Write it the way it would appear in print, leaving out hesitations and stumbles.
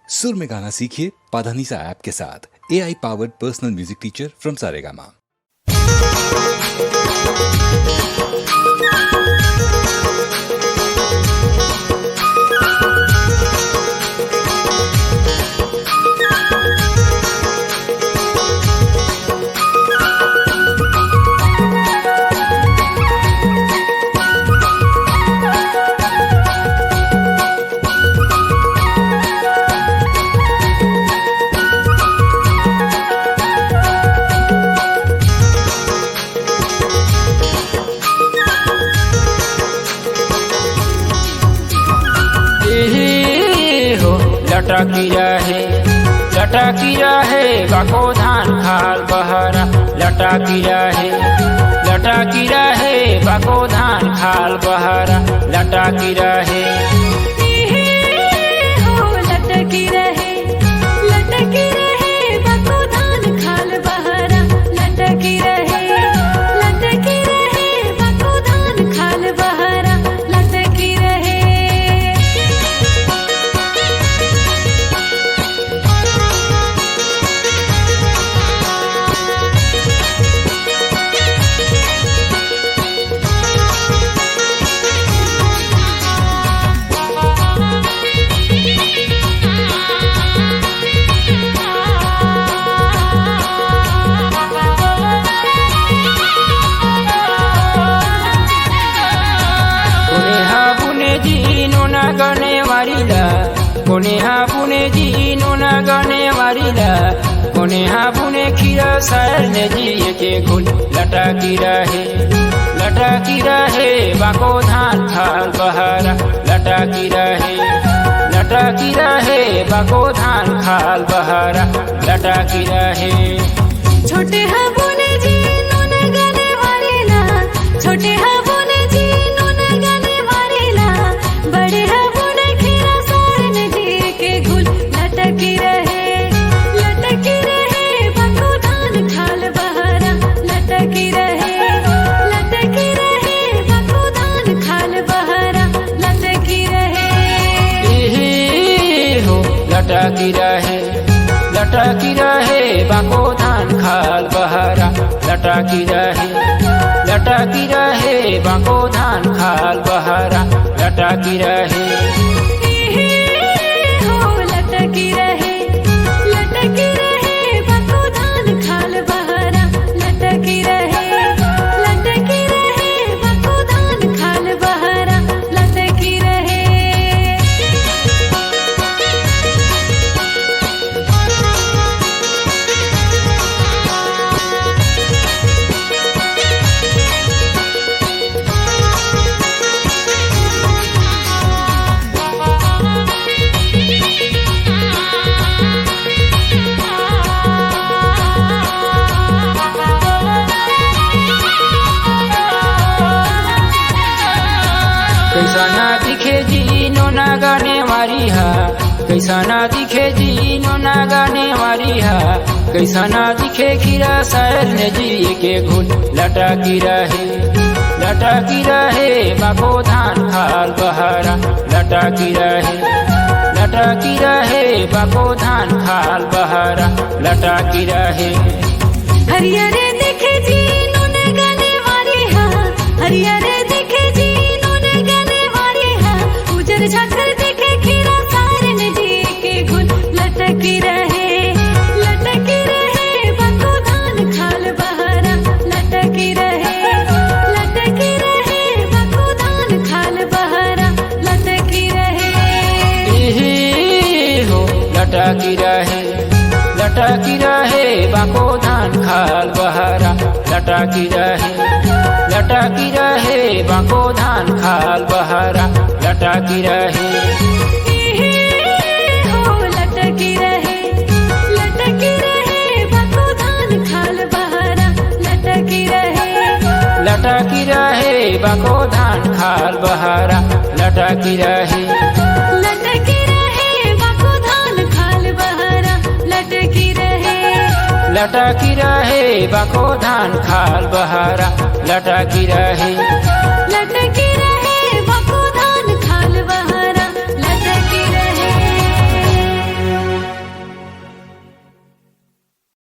सुर में गाना सीखिए पाधानीसा ऐप के साथ। AI powered personal music teacher from Saregama. लटकी रहे बाको धान खाल बहरा। लटकी रहे बाको धान खाल बहरा। लटकी रहे लटकी रहे बाको धान खाल बहरा। लटकी रहे बाको धान खाल बहरा। लटकी रहे कोने हापुने जीनो न गने वारिला। कोने हापुने खीरा सार ने जी के गुल। लटकी रहे बाको धान खाल बहरा। लटकी रहे बाको धान खाल बहरा। लटकी रहे छोटे हापुने जीनो न गने वारिला। छोटे हापुने जीनो न गने वारिला। बड़े हापुने खीरा सार ने जी के गुल। लटकी रहे बाको धान खाल बहरा। लटकी रहे बाको धान खाल बहरा। लटकी रहे लटकी रहे बाको धान खाल बहरा। लटकी रहे बाको धान खाल बहरा। लटकी रहे लटकी रहे बाको धान खाल बहरा। लटकी रहे बाको धान खाल बहरा। लटकी रहे कैसा ना दिखे जीनो ना गाने वारी हा। कैसा ना दिखे जीनो ना गाने वारी हा। कैसा ना दिखे खीरा सार ने जी के गुल। लटकी रहे बाको धान खाल बहरा। लटकी रहे बाको धान खाल बहरा। लटकी रहे हरियारे दिखे जीनो न गने वारी हा। हरियारे दिखे जीनो न गने वारी हा। उजर झाकर दिखे खीरा सार ने जी के गुल। लटकी रहे बाको धान खाल बहरा। लटकी रहे बाको धान खाल बहरा। लटकी रहे लटकी रहे बाको धान खाल बहरा। लटकी रहे बाको धान खाल बहरा। लटकी रहे लटकी रहे बाको धान खाल बहरा। लटकी रहे बाको धान खाल बहरा। लटकी रहे बाको धान खाल बहरा। लटकी रहे बाको धान खाल बहरा। लटकी रहे लटकी